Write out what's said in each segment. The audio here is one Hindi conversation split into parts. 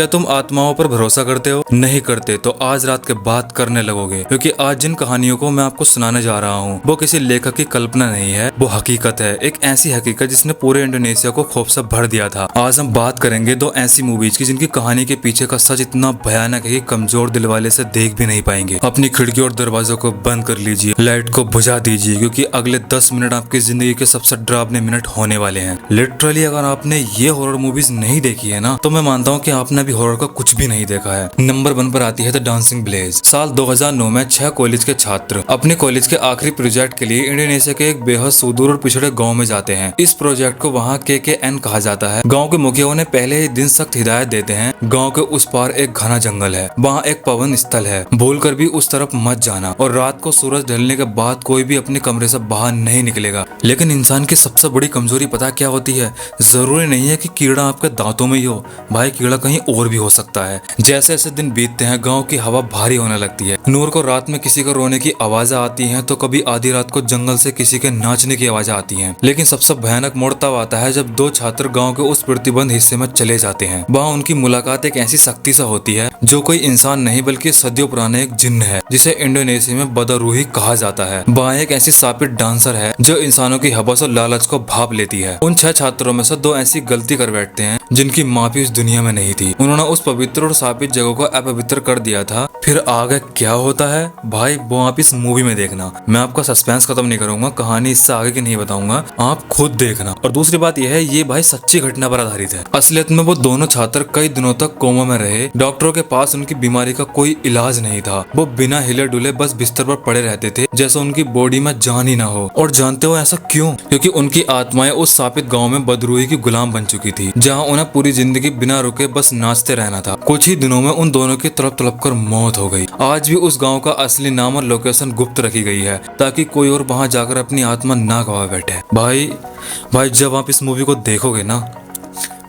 क्या तुम आत्माओं पर भरोसा करते हो? नहीं करते तो आज रात के बाद करने लगोगे, क्योंकि आज जिन कहानियों को मैं आपको सुनाने जा रहा हूँ वो किसी लेखक की कल्पना नहीं है, वो हकीकत है। एक ऐसी हकीकत जिसने पूरे इंडोनेशिया को खौफ से भर दिया था। आज हम बात करेंगे दो ऐसी मूवीज की जिनकी कहानी के पीछे का सच इतना भयानक है कि कमजोर दिल वाले से देख भी नहीं पाएंगे। अपनी खिड़की और दरवाजों को बंद कर लीजिए, लाइट को बुझा दीजिए, क्योंकि अगले 10 मिनट आपकी जिंदगी के सबसे डरावने मिनट होने वाले हैं। लिटरली अगर आपने ये हॉरर मूवीज नहीं देखी है ना, तो मैं मानता हूँ कि आपने भी हॉरर का कुछ भी नहीं देखा है। नंबर 1 पर आती है द डांसिंग ब्लेज। साल 2009 में 6 कॉलेज के छात्र अपने कॉलेज के आखिरी प्रोजेक्ट के लिए इंडोनेशिया के एक बेहद सुदूर और पिछड़े गांव में जाते हैं। इस प्रोजेक्ट को वहाँ KKN कहा जाता है। गांव के मुखिया उन्हें पहले ही दिन सख्त हिदायत देते हैं, गांव के उस पार एक घना जंगल है, वहाँ एक पवन स्थल है, भूलकर भी उस तरफ मत जाना, और रात को सूरज ढलने के बाद कोई भी अपने कमरे से बाहर नहीं निकलेगा। लेकिन इंसान की सबसे बड़ी कमजोरी पता क्या होती है? जरूरी नहीं है कि कीड़ा आपके दांतों में ही हो, भाई कीड़ा कहीं और भी हो सकता है। जैसे जैसे दिन बीतते हैं गांव की हवा भारी होने लगती है। नूर को रात में किसी को रोने की आवाजें आती हैं, तो कभी आधी रात को जंगल से किसी के नाचने की आवाजें आती हैं। लेकिन सबसे भयानक मोड़ तब आता है जब दो छात्र गांव के उस प्रतिबंध हिस्से में चले जाते हैं। वहाँ उनकी मुलाकात एक ऐसी शक्ति से होती है जो कोई इंसान नहीं बल्कि सदियों पुराना एक जिन्न है, जिसे इंडोनेशिया में बदरूही कहा जाता है। वहाँ एक ऐसी शापित डांसर है जो इंसानों की हवस और लालच को भाप लेती है। उन 6 छात्रों में से 2 ऐसी गलती कर बैठते हैं जिनकी माफी इस दुनिया में नहीं थी। उन्होंने उस पवित्र और शापित जगह को अपवित्र कर दिया था। फिर आगे क्या होता है भाई, वो आप इस मूवी में देखना। मैं आपका सस्पेंस खत्म नहीं करूंगा, कहानी इससे आगे की नहीं बताऊंगा, आप खुद देखना। और दूसरी बात यह है, ये भाई सच्ची घटना पर आधारित है। असलियत में वो दोनों छात्र कई दिनों तक कोमा में रहे। डॉक्टरों के पास उनकी बीमारी का कोई इलाज नहीं था। वो बिना हिले डुले बस बिस्तर पर पड़े रहते थे, जैसे उनकी बॉडी में जान ही ना हो। और जानते हो ऐसा क्यों? क्योंकि उनकी आत्माएं उस शापित गाँव में बदरूही की गुलाम बन चुकी थी, जहाँ उन्हें पूरी जिंदगी बिना रुके बस नाचते रहना था। कुछ ही दिनों में उन दोनों की तड़प तड़प कर मौत हो गई। आज भी उस गांव का असली नाम और लोकेशन गुप्त रखी गई है, ताकि कोई और वहां जाकर अपनी आत्मा ना गवा बैठे। भाई जब आप इस मूवी को देखोगे ना,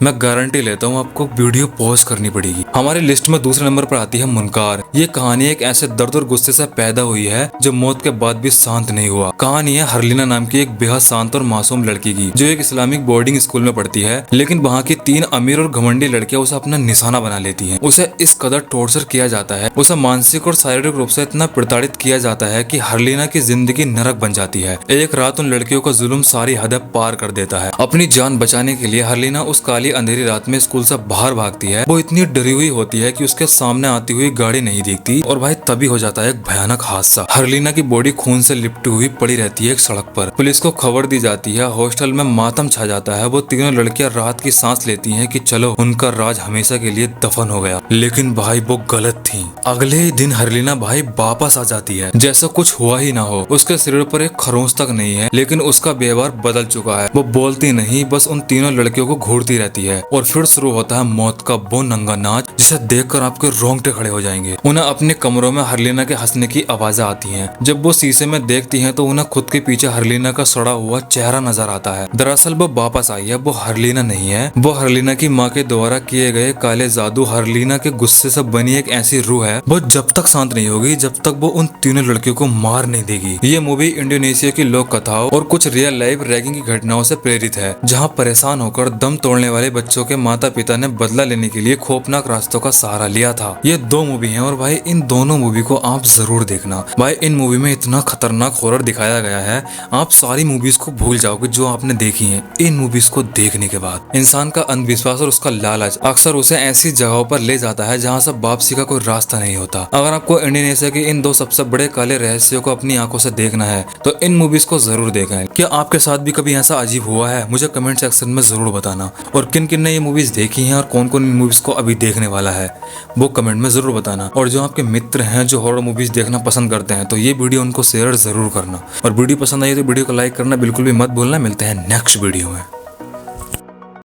मैं गारंटी लेता हूँ आपको वीडियो पॉज करनी पड़ेगी। हमारी लिस्ट में दूसरे नंबर पर आती है मुनकार। ये कहानी एक ऐसे दर्द और गुस्से से पैदा हुई है जो मौत के बाद भी शांत नहीं हुआ। कहानी है हरलीना नाम की एक बेहद शांत और मासूम लड़की की, जो एक इस्लामिक बोर्डिंग स्कूल में पढ़ती है। लेकिन वहाँ की 3 अमीर और घमंडी लड़कियां उसे अपना निशाना बना लेती है। उसे इस कदर टॉर्चर किया जाता है, उसे मानसिक और शारीरिक रूप से इतना प्रताड़ित किया जाता है कि हरलीना की जिंदगी नरक बन जाती है। एक रात उन लड़कियों का जुल्म सारी हदें पार कर देता है। अपनी जान बचाने के लिए हरलीना उस काली अंधेरी रात में स्कूल से बाहर भागती है। वो इतनी डरी हुई होती है कि उसके सामने आती हुई गाड़ी नहीं दिखती, और भाई तभी हो जाता है एक भयानक हादसा। हरलीना की बॉडी खून से लिपटी हुई पड़ी रहती है एक सड़क पर। पुलिस को खबर दी जाती है, हॉस्टल में मातम छा जाता है। वो तीनों लड़कियां रात की सांस लेती हैं कि चलो उनका राज हमेशा के लिए दफन हो गया। लेकिन भाई वो गलत थी। अगले ही दिन हरलीना भाई वापस आ जाती है जैसा कुछ हुआ ही ना हो। उसके शरीर पर एक खरोंच तक नहीं है, लेकिन उसका व्यवहार बदल चुका है। वो बोलती नहीं, बस उन तीनों लड़कियों को घूरती रहती है। और फिर शुरू होता है मौत का वो नंगा नाच, जिसे देखकर आपके रोंगटे खड़े हो जाएंगे। उन्हें अपने कमरों में हरलीना के हंसने की आवाजें आती हैं। जब वो शीशे में देखती हैं तो उन्हें खुद के पीछे हरलीना का सड़ा हुआ चेहरा नजर आता है। दरअसल वो वापस आई है, वो हरलीना नहीं है। वो हरलीना की माँ के द्वारा किए गए काले जादू, हरलीना के गुस्से से बनी एक ऐसी रूह है। वो जब तक शांत नहीं होगी, जब तक वो उन तीनों लड़कियों को मार नहीं देगी। ये मूवी इंडोनेशिया की लोक कथाओं और कुछ रियल लाइफ रैगिंग की घटनाओं से प्रेरित है, जहाँ परेशान होकर दम तोड़ने वाले बच्चों के माता पिता ने बदला लेने के लिए खौफनाक रास्तों का सहारा लिया था। ये 2 मूवी हैं, और भाई इन दोनों मूवी को आप जरूर देखना। भाई इन मूवी में इतना खतरनाक हॉरर दिखाया गया है, आप सारी मूवीज को भूल जाओगे जो आपने देखी हैं। इन मूवीज को देखने के बाद इंसान का अंधविश्वास और उसका लालच अक्सर उसे ऐसी जगहों पर ले जाता है जहाँ से वापसी का कोई रास्ता नहीं होता। अगर आपको इंडोनेशिया के इन 2 सबसे बड़े काले रहस्यों को अपनी आंखों से देखना है तो इन मूवीज को जरूर देखें। क्या आपके साथ भी कभी ऐसा अजीब हुआ है? मुझे कमेंट सेक्शन में जरूर बताना। और किन किन ने ये मूवीज देखी हैं और कौन कौन इन मूवीज को अभी देखने वाला है वो कमेंट में जरूर बताना। और जो आपके मित्र हैं जो हॉरर मूवीज देखना पसंद करते हैं, तो ये वीडियो उनको शेयर जरूर करना। और वीडियो पसंद आई तो वीडियो को लाइक करना बिल्कुल भी मत भूलना। मिलते हैं नेक्स्ट वीडियो में।